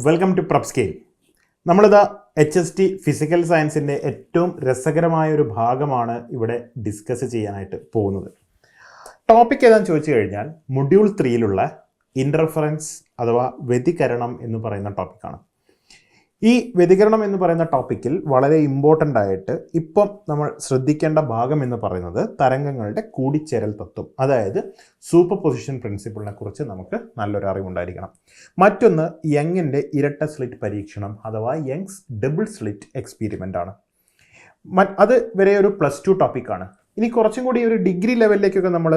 Welcome to prep scale. നമ്മളിതാ HST physical സയൻസിൻ്റെ ഏറ്റവും രസകരമായ ഒരു ഭാഗമാണ് ഇവിടെ ഡിസ്കസ് ചെയ്യാനായിട്ട് പോകുന്നത്. ടോപ്പിക് ഏതാണെന്ന് ചോദിച്ചു കഴിഞ്ഞാൽ മൊഡ്യൂൾ 3യിലുള്ള ഇൻ്റർഫറൻസ് അഥവാ വ്യതികരണം എന്ന് പറയുന്ന ടോപ്പിക്കാണ്. ഈ വ്യതികരണം എന്ന് പറയുന്ന ടോപ്പിക്കിൽ വളരെ ഇമ്പോർട്ടൻ്റ് ആയിട്ട് ഇപ്പം നമ്മൾ ശ്രദ്ധിക്കേണ്ട ഭാഗം എന്ന് പറയുന്നത് തരംഗങ്ങളുടെ കൂടിച്ചേരൽ തത്വം, അതായത് സൂപ്പർ പൊസിഷൻ പ്രിൻസിപ്പിളിനെ കുറിച്ച് നമുക്ക് നല്ലൊരു അറിവുണ്ടായിരിക്കണം. മറ്റൊന്ന് യങ്ങിൻ്റെ ഇരട്ട സ്ലിറ്റ് പരീക്ഷണം അഥവാ യങ്സ് ഡബിൾ സ്ലിറ്റ് എക്സ്പെരിമെൻ്റ് ആണ്. അത് വരെ ഒരു +2 ടോപ്പിക്കാണ്. ഇനി കുറച്ചും കൂടി ഒരു ഡിഗ്രി ലെവലിലേക്കൊക്കെ നമ്മൾ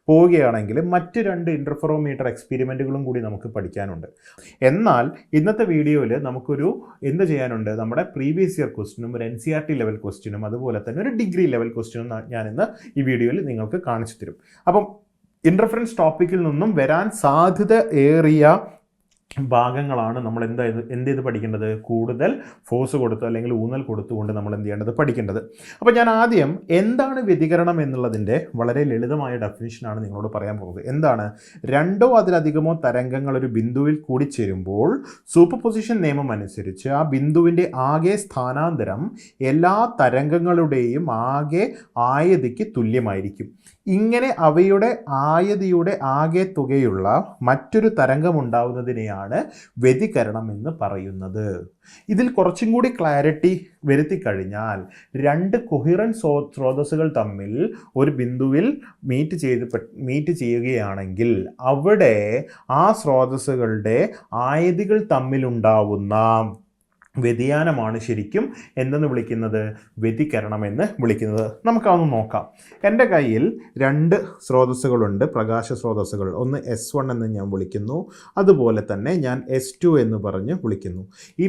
പോവുകയാണെങ്കിൽ മറ്റ് 2 ഇൻ്റർഫെറോമീറ്റർ എക്സ്പെരിമെൻറ്റുകളും കൂടി നമുക്ക് പഠിക്കാനുണ്ട്. എന്നാൽ ഇന്നത്തെ വീഡിയോയിൽ നമുക്കൊരു എന്ത് ചെയ്യാനുണ്ട്, നമ്മുടെ പ്രീവിയസ് ഇയർ ക്വസ്റ്റിനും ഒരു NCERT ലെവൽ ക്വസ്റ്റിനും അതുപോലെ തന്നെ ഒരു ഡിഗ്രി ലെവൽ ക്വസ്റ്റിനും ഞാനിന്ന് ഈ വീഡിയോയിൽ നിങ്ങൾക്ക് കാണിച്ചു തരും. അപ്പം ഇൻ്റർഫറൻസ് ടോപ്പിക്കിൽ നിന്നും വരാൻ സാധ്യത ഏറിയ ഭാഗങ്ങളാണ് നമ്മൾ എന്ത് ചെയ്ത് പഠിക്കേണ്ടത്, കൂടുതൽ ഫോഴ്സ് കൊടുത്ത് അല്ലെങ്കിൽ ഊന്നൽ കൊടുത്തുകൊണ്ട് നമ്മൾ എന്ത് ചെയ്യേണ്ടത്, പഠിക്കേണ്ടത്. അപ്പോൾ ഞാൻ ആദ്യം എന്താണ് വ്യതികരണം എന്നുള്ളതിൻ്റെ വളരെ ലളിതമായ ഡെഫിനിഷനാണ് നിങ്ങളോട് പറയാൻ പോകുന്നത്. എന്താണ്? 2 അതിലധികമോ തരംഗങ്ങൾ ഒരു ബിന്ദുവിൽ കൂടിച്ചേരുമ്പോൾ സൂപ്പർ പൊസിഷൻ നിയമം അനുസരിച്ച് ആ ബിന്ദുവിൻ്റെ ആകെ സ്ഥാനാന്തരം എല്ലാ തരംഗങ്ങളുടെയും ആകെ ആയതിക്ക് തുല്യമായിരിക്കും. ഇങ്ങനെ അവയുടെ ആയതിയുടെ ആകെ തുകയുള്ള മറ്റൊരു തരംഗമുണ്ടാവുന്നതിനെയാണ് വ്യതികരണം എന്ന് പറയുന്നത്. ഇതിൽ കുറച്ചും കൂടി ക്ലാരിറ്റി വരുത്തിക്കഴിഞ്ഞാൽ 2 കൊഹിറൻറ്റ് സ്രോതസ്സുകൾ തമ്മിൽ ഒരു ബിന്ദുവിൽ മീറ്റ് ചെയ്യുകയാണെങ്കിൽ അവിടെ ആ സ്രോതസ്സുകളുടെ ആയതികൾ തമ്മിലുണ്ടാവുന്ന വ്യതിയാനമാണ് ശരിക്കും എന്തെന്ന് വിളിക്കുന്നത്, വ്യതികരണം എന്ന് വിളിക്കുന്നത്. നമുക്കതൊന്ന് നോക്കാം. എൻ്റെ കയ്യിൽ 2 സ്രോതസ്സുകളുണ്ട്, പ്രകാശ സ്രോതസ്സുകൾ. ഒന്ന് S1 എന്ന് ഞാൻ വിളിക്കുന്നു, അതുപോലെ തന്നെ ഞാൻ S2 എന്ന് പറഞ്ഞ് വിളിക്കുന്നു. ഈ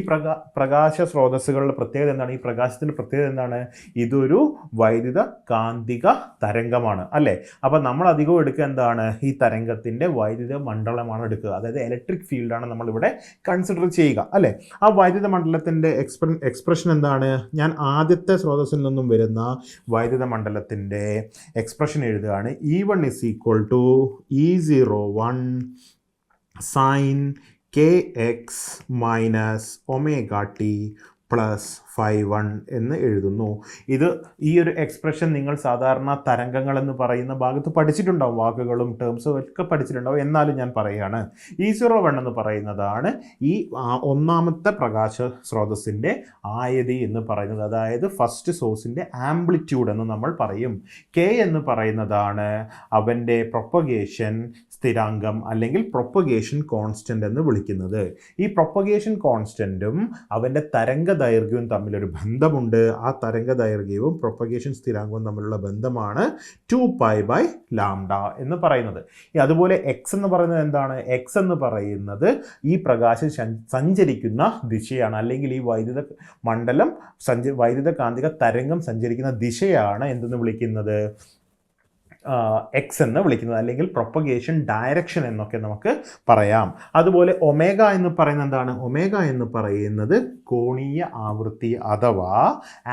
പ്രകാശ സ്രോതസ്സുകളുടെ പ്രത്യേകത എന്താണ്? ഈ പ്രകാശത്തിൻ്റെ പ്രത്യേകത എന്താണ്? ഇതൊരു വൈദ്യുത കാന്തിക തരംഗമാണ് അല്ലേ. അപ്പം നമ്മൾ അധികം എടുക്കുക എന്താണ്, ഈ തരംഗത്തിൻ്റെ വൈദ്യുത മണ്ഡലമാണ് എടുക്കുക, അതായത് ഇലക്ട്രിക് ഫീൽഡാണ് നമ്മളിവിടെ കൺസിഡർ ചെയ്യുക അല്ലേ. ആ വൈദ്യുത മണ്ഡലത്തിൻ്റെ എക്സ്പ്രഷൻ എന്താണ്? ഞാൻ ആദ്യത്തെ സ്രോതസ്സിൽ നിന്നും വരുന്ന വൈദ്യുത മണ്ഡലത്തിൻ്റെ എക്സ്പ്രഷൻ എഴുതുകയാണ്. E1 = E01 sin kx - ωt +φ1 എന്ന് എഴുതുന്നു. ഈ ഒരു എക്സ്പ്രഷൻ നിങ്ങൾ സാധാരണ തരംഗങ്ങൾ എന്ന് പറയുന്ന ഭാഗത്ത് പഠിച്ചിട്ടുണ്ടാവും, വാക്കുകളും ടേംസും ഒക്കെ പഠിച്ചിട്ടുണ്ടാവും. എന്നാലും ഞാൻ പറയുകയാണ്, E01 എന്ന് പറയുന്നതാണ് ഈ ഒന്നാമത്തെ പ്രകാശ സ്രോതസ്സിൻ്റെ ആയതി എന്ന് പറയുന്നത്, അതായത് ഫസ്റ്റ് സോഴ്സിൻ്റെ ആംപ്ലിറ്റ്യൂഡ് എന്ന് നമ്മൾ പറയും. K എന്ന് പറയുന്നതാണ് അവൻ്റെ പ്രൊപ്പഗേഷൻ സ്ഥിരാങ്കം അല്ലെങ്കിൽ പ്രൊപ്പഗേഷൻ കോൺസ്റ്റൻ്റ് എന്ന് വിളിക്കുന്നത്. ഈ പ്രൊപ്പഗേഷൻ കോൺസ്റ്റൻറ്റും അവൻ്റെ തരംഗ ദൈർഘ്യവും തമ്മിലൊരു ബന്ധമുണ്ട്. ആ തരംഗ ദൈർഘ്യവും പ്രൊപ്പഗേഷൻ സ്ഥിരാങ്കവും തമ്മിലുള്ള ബന്ധമാണ് 2π/λ എന്ന് പറയുന്നത്. അതുപോലെ X എന്ന് പറയുന്നത് എന്താണ്? X എന്ന് പറയുന്നത് ഈ പ്രകാശം സഞ്ചരിക്കുന്ന ദിശയാണ്, അല്ലെങ്കിൽ ഈ വൈദ്യുത മണ്ഡലം വൈദ്യുത കാന്തിക തരംഗം സഞ്ചരിക്കുന്ന ദിശയാണ് എന്തെന്ന് വിളിക്കുന്നത്, X എന്ന് വിളിക്കുന്നത്, അല്ലെങ്കിൽ പ്രൊപ്പഗേഷൻ ഡയറക്ഷൻ എന്നൊക്കെ നമുക്ക് പറയാം. അതുപോലെ ഒമേഗ എന്ന് പറയുന്നത് എന്താണ്? ഒമേഗ എന്ന് പറയുന്നത് കോണീയ ആവൃത്തി അഥവാ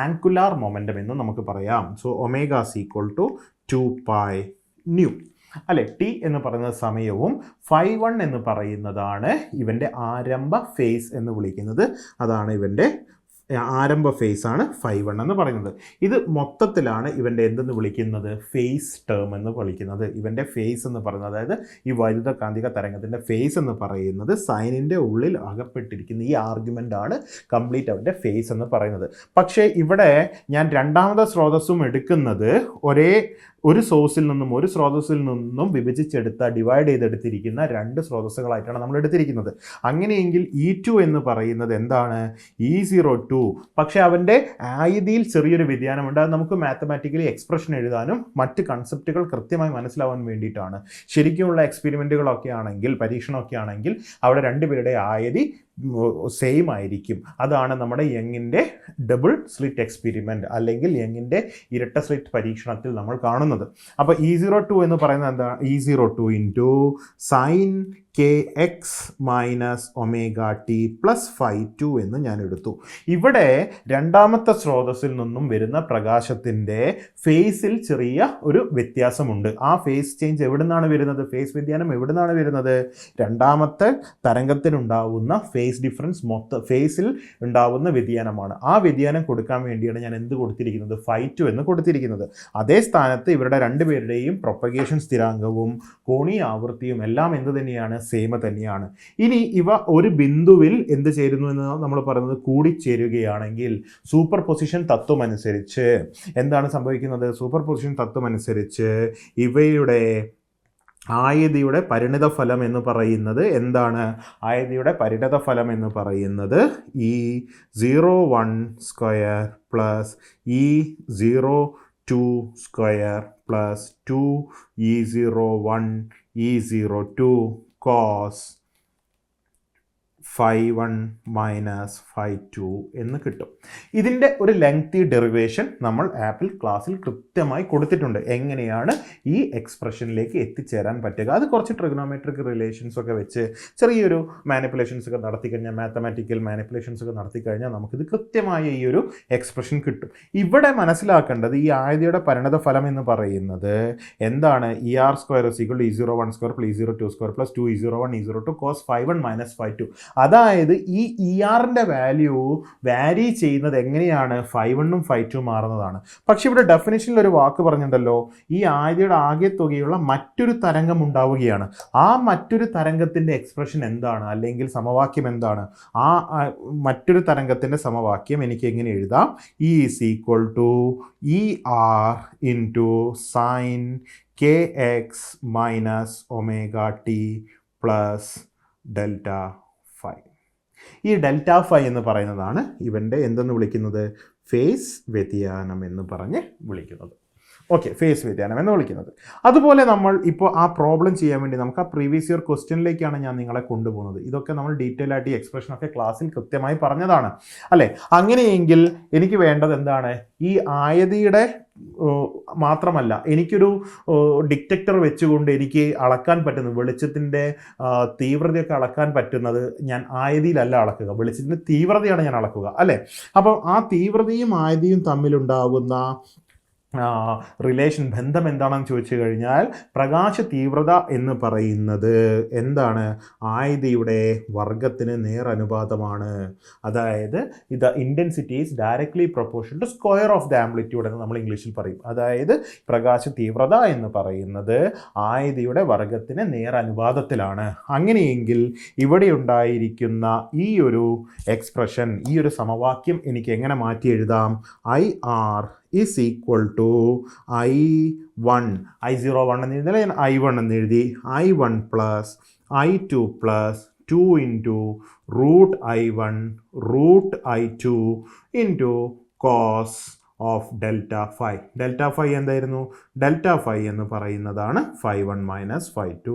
ആങ്കുലാർ മൊമെൻറ്റം എന്ന് നമുക്ക് പറയാം. സോ ഒമേഗ = 2πν അല്ലെ. T എന്ന് പറയുന്നത് സമയവും φ1 എന്ന് പറയുന്നതാണ് ഇവൻ്റെ ആരംഭ ഫേസ് എന്ന് വിളിക്കുന്നത്. അതാണ് ഇവൻ്റെ ആരംഭ ഫേസ് ആണ് φ1 എന്ന് പറയുന്നത്. ഇത് മൊത്തത്തിലാണ് ഇവൻ്റെ എന്തെന്ന് വിളിക്കുന്നത്, ഫേസ് ടേം എന്ന് വിളിക്കുന്നത്. ഇവൻ്റെ ഫേസ് എന്ന് പറയുന്നത്, അതായത് ഈ വൈദ്യുത കാന്തിക തരംഗത്തിൻ്റെ ഫേസ് എന്ന് പറയുന്നത് സൈനിൻ്റെ ഉള്ളിൽ അകപ്പെട്ടിരിക്കുന്ന ഈ ആർഗ്യുമെൻ്റ് ആണ് കംപ്ലീറ്റ് അവൻ്റെ ഫേസ് എന്ന് പറയുന്നത്. പക്ഷേ ഇവിടെ ഞാൻ രണ്ടാമത്തെ സ്രോതസ്സും എടുക്കുന്നത് ഒരു സ്രോതസ്സിൽ നിന്നും ഡിവൈഡ് ചെയ്തെടുത്തിരിക്കുന്ന 2 സ്രോതസ്സുകളായിട്ടാണ് നമ്മൾ എടുത്തിരിക്കുന്നത്. അങ്ങനെയെങ്കിൽ E2 എന്ന് പറയുന്നത് എന്താണ്? E02. പക്ഷേ അവൻ്റെ ആയതിയിൽ ചെറിയൊരു വ്യതിയാനമുണ്ട്. അത് നമുക്ക് മാത്തമാറ്റിക്കലി എക്സ്പ്രഷൻ എഴുതാനും മറ്റ് കൺസെപ്റ്റുകൾ കൃത്യമായി മനസ്സിലാവാൻ വേണ്ടിയിട്ടാണ്. ശരിക്കുമുള്ള എക്സ്പെരിമെൻറ്റുകളൊക്കെ ആണെങ്കിൽ, പരീക്ഷണമൊക്കെ ആണെങ്കിൽ അവിടെ 2 പേരുടെ ആയതി സെയിം ആയിരിക്കും. അതാണ് നമ്മുടെ യങ്ങിൻ്റെ ഡബിൾ സ്ലിറ്റ് എക്സ്പെരിമെൻറ്റ് അല്ലെങ്കിൽ യങ്ങിൻ്റെ ഇരട്ട സ്ലിറ്റ് പരീക്ഷണത്തിൽ നമ്മൾ കാണുന്നത്. അപ്പോൾ E02 എന്ന് പറയുന്നത് എന്താണ്? E02 × sin kx - ωt +φ2 എന്ന് ഞാൻ എടുത്തു. ഇവിടെ രണ്ടാമത്തെ സ്രോതസ്സിൽ നിന്നും വരുന്ന പ്രകാശത്തിൻ്റെ ഫേസിൽ ചെറിയ ഒരു വ്യത്യാസമുണ്ട്. ആ ഫേസ് ചേഞ്ച് എവിടെ നിന്നാണ് വരുന്നത്? ഫേസ് വ്യതിയാനം എവിടെ നിന്നാണ് വരുന്നത്? രണ്ടാമത്തെ തരംഗത്തിനുണ്ടാവുന്ന ഫേസ് ഡിഫറൻസ് ഫേസിൽ ഉണ്ടാവുന്ന വ്യതിയാനമാണ്. ആ വ്യതിയാനം കൊടുക്കാൻ വേണ്ടിയാണ് ഞാൻ എന്ത് കൊടുത്തിരിക്കുന്നത്, φ2 എന്ന് കൊടുത്തിരിക്കുന്നത്. അതേ സ്ഥാനത്ത് ഇവരുടെ രണ്ടുപേരുടെയും പ്രൊപ്പഗേഷൻ സ്ഥിരാങ്കവും കോണീയ ആവൃത്തിയും എല്ലാം എന്ത് തന്നെയാണ്, സെയിം തന്നെയാണ്. ഇനി ഇവ ഒരു ബിന്ദുവിൽ എന്ത് ചേരുന്നു എന്ന് നമ്മൾ പറയുന്നത് കൂടിച്ചേരുകയാണെങ്കിൽ സൂപ്പർ പൊസിഷൻ തത്വം അനുസരിച്ച് എന്താണ് സംഭവിക്കുന്നത്, സൂപ്പർ പൊസിഷൻ തത്വം അനുസരിച്ച് ഇവയുടെ ആയതിയുടെ പരിണിതഫലം എന്ന് പറയുന്നത് എന്താണ്, ആയതിയുടെ പരിണിതഫലം എന്ന് പറയുന്നത് E01 square plus E02 square plus 2E01 E02 cos φ1 minus φ2 എന്ന് കിട്ടും. ഇതിൻ്റെ ഒരു ലെങ്തി ഡെറിവേഷൻ നമ്മൾ ആപ്പിൾ ക്ലാസ്സിൽ കൃത്യമായി കൊടുത്തിട്ടുണ്ട്. എങ്ങനെയാണ് ഈ എക്സ്പ്രഷനിലേക്ക് എത്തിച്ചേരാൻ പറ്റുക, അത് കുറച്ച് ട്രിഗണോമെട്രിക് റിലേഷൻസ് ഒക്കെ വെച്ച് ചെറിയൊരു മാനിപ്പുലേഷൻസ് ഒക്കെ നടത്തി കഴിഞ്ഞാൽ, മാത്തമാറ്റിക്കൽ മാനിപ്പുലേഷൻസ് ഒക്കെ നടത്തി കഴിഞ്ഞാൽ നമുക്കിത് കൃത്യമായ ഈ ഒരു എക്സ്പ്രഷൻ കിട്ടും. ഇവിടെ മനസ്സിലാക്കേണ്ടത് ഈ ആയതിയുടെ പരിണത ഫലം എന്ന് പറയുന്നത് എന്താണ്, ER square E01 square plus E02 square plus 2E01 E02 cos φ1 minus φ2. അതായത് ഈ ERൻ്റെ വാല്യൂ വാരി ചെയ്യുന്നത് എങ്ങനെയാണ്, φ1ഉം φ2 മാറുന്നതാണ്. പക്ഷെ ഇവിടെ ഡെഫിനിഷനിൽ ഒരു വാക്ക് പറഞ്ഞിട്ടുണ്ടല്ലോ, ഈ ആയതിയുടെ ആകെ തുകയുള്ള മറ്റൊരു തരംഗം ഉണ്ടാവുകയാണ്. ആ മറ്റൊരു തരംഗത്തിൻ്റെ എക്സ്പ്രഷൻ എന്താണ്, അല്ലെങ്കിൽ സമവാക്യം എന്താണ്, ആ മറ്റൊരു തരംഗത്തിൻ്റെ സമവാക്യം എനിക്ക് എങ്ങനെ എഴുതാം, E = ER into sine kx minus ωt plus delta φ. ഈ ഡെൽറ്റ φ എന്ന് പറയുന്നതാണ് ഇവൻ്റെ എന്തെന്ന് വിളിക്കുന്നത്, ഫേസ് വ്യതിയാനം എന്ന് പറഞ്ഞ് വിളിക്കുന്നത്. ഓക്കെ, ഫേസ് വ്യതിയാനം എന്ന് വിളിക്കുന്നത്. അതുപോലെ നമ്മൾ ഇപ്പോൾ ആ പ്രോബ്ലം ചെയ്യാൻ വേണ്ടി നമുക്ക് ആ പ്രീവിയസ് ഇയർ ക്വസ്റ്റ്യനിലേക്കാണ് ഞാൻ നിങ്ങളെ കൊണ്ടുപോകുന്നത്. ഇതൊക്കെ നമ്മൾ ഡീറ്റെയിൽ ആയിട്ട് ഈ എക്സ്പ്രഷനൊക്കെ ക്ലാസ്സിൽ കൃത്യമായി പറഞ്ഞതാണ് അല്ലേ. അങ്ങനെയെങ്കിൽ എനിക്ക് വേണ്ടത് എന്താണ്, ഈ ആയതിയുടെ മാത്രമല്ല, എനിക്കൊരു ഡിറ്റക്ടർ വെച്ചുകൊണ്ട് എനിക്ക് അളക്കാൻ പറ്റുന്നത്, വെളിച്ചത്തിൻ്റെ തീവ്രതയൊക്കെ അളക്കാൻ പറ്റുന്നത് ഞാൻ ആയതിയിലല്ല അളക്കുക, വെളിച്ചത്തിൻ്റെ തീവ്രതയാണ് ഞാൻ അളക്കുക അല്ലേ. അപ്പം ആ തീവ്രതയും ആയതിയും തമ്മിലുണ്ടാകുന്ന റിലേഷൻ, ബന്ധം എന്താണെന്ന് ചോദിച്ചു കഴിഞ്ഞാൽ, പ്രകാശ തീവ്രത എന്ന് പറയുന്നത് എന്താണ്, ആയതിയുടെ വർഗത്തിന് നേരനുപാതമാണ്. അതായത് ഇത് intensity is directly proportional to square of the amplitude എന്ന് നമ്മൾ ഇംഗ്ലീഷിൽ പറയും. അതായത് പ്രകാശ തീവ്രത എന്ന് പറയുന്നത് ആയതിയുടെ വർഗത്തിന് നേരനുപാതത്തിലാണ്. അങ്ങനെയെങ്കിൽ ഇവിടെ ഉണ്ടായിരിക്കുന്ന ഈ ഒരു എക്സ്പ്രഷൻ, ഈ ഒരു സമവാക്യം എനിക്ക് എങ്ങനെ മാറ്റി എഴുതാം, IR is equal to I01 എന്ന് എഴുതിയാൽ ഞാൻ I1 എന്ന് എഴുതി, I1 plus I2 plus 2 into root I1 root I2 into cos of delta φ. Delta φ എന്തായിരുന്നു, ഡെൽറ്റ φ എന്ന് പറയുന്നതാണ് φ1 മൈനസ് φ2.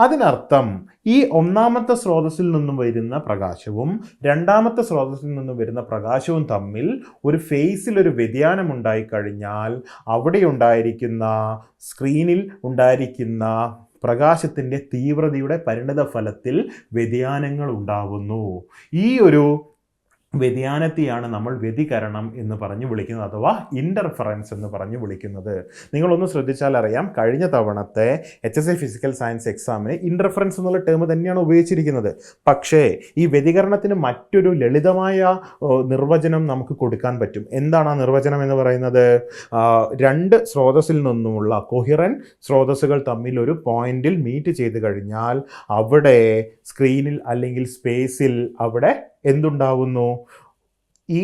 അതിനർത്ഥം ഈ ഒന്നാമത്തെ സ്രോതസ്സിൽ നിന്നും വരുന്ന പ്രകാശവും രണ്ടാമത്തെ സ്രോതസ്സിൽ നിന്നും വരുന്ന പ്രകാശവും തമ്മിൽ ഒരു ഫേസിൽ ഒരു വ്യതിയാനം ഉണ്ടായിക്കഴിഞ്ഞാൽ അവിടെ ഉണ്ടായിരിക്കുന്ന സ്ക്രീനിൽ ഉണ്ടായിരിക്കുന്ന പ്രകാശത്തിൻ്റെ തീവ്രതയുടെ പരിണിത ഫലത്തിൽ വ്യതിയാനങ്ങൾ ഉണ്ടാകുന്നു. ഈ ഒരു വ്യതിയാനത്തെയാണ് നമ്മൾ വ്യതികരണം എന്ന് പറഞ്ഞ് വിളിക്കുന്നത്, അഥവാ ഇൻ്റർഫറൻസ് എന്ന് പറഞ്ഞ് വിളിക്കുന്നത്. നിങ്ങളൊന്ന് ശ്രദ്ധിച്ചാൽ അറിയാം, കഴിഞ്ഞ തവണത്തെ HSC ഫിസിക്കൽ സയൻസ് എക്സാമിന് ഇൻ്റർഫറൻസ് എന്നുള്ള ടേം തന്നെയാണ് ഉപയോഗിച്ചിരിക്കുന്നത്. പക്ഷേ ഈ വ്യതികരണത്തിന് മറ്റൊരു ലളിതമായ നിർവചനം നമുക്ക് കൊടുക്കാൻ പറ്റും. എന്താണ് ആ നിർവചനം എന്ന് പറയുന്നത്, രണ്ട് സ്രോതസ്സിൽ നിന്നുമുള്ള കൊഹിറൻറ്റ് സ്രോതസ്സുകൾ തമ്മിൽ ഒരു പോയിന്റിൽ മീറ്റ് ചെയ്ത് കഴിഞ്ഞാൽ അവിടെ സ്ക്രീനിൽ അല്ലെങ്കിൽ സ്പേസിൽ അവിടെ എന്തുണ്ടാകുന്നു, ഈ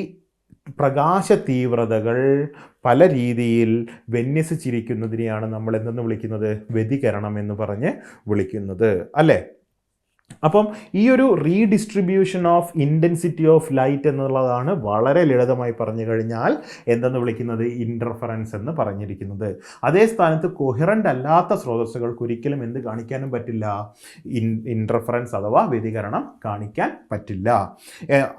പ്രകാശ തീവ്രതകൾ പല രീതിയിൽ വിന്യസിച്ചിരിക്കുന്നതിനെയാണ് നമ്മൾ എന്തെന്ന് വിളിക്കുന്നത്, വ്യതികരണം എന്ന് പറഞ്ഞ് വിളിക്കുന്നത് അല്ലേ. അപ്പം ഈ ഒരു redistribution of intensity of light എന്നുള്ളതാണ് വളരെ ലളിതമായി പറഞ്ഞു കഴിഞ്ഞാൽ എന്തെന്ന് വിളിക്കുന്നത്, ഇൻ്റർഫറൻസ് എന്ന് പറഞ്ഞിരിക്കുന്നത്. അതേ സ്ഥാനത്ത് കൊഹിറൻ്റ് അല്ലാത്ത സ്രോതസ്സുകൾക്ക് ഒരിക്കലും എന്ത് കാണിക്കാനും പറ്റില്ല, ഇൻ്റർഫറൻസ് അഥവാ വ്യതികരണം കാണിക്കാൻ പറ്റില്ല.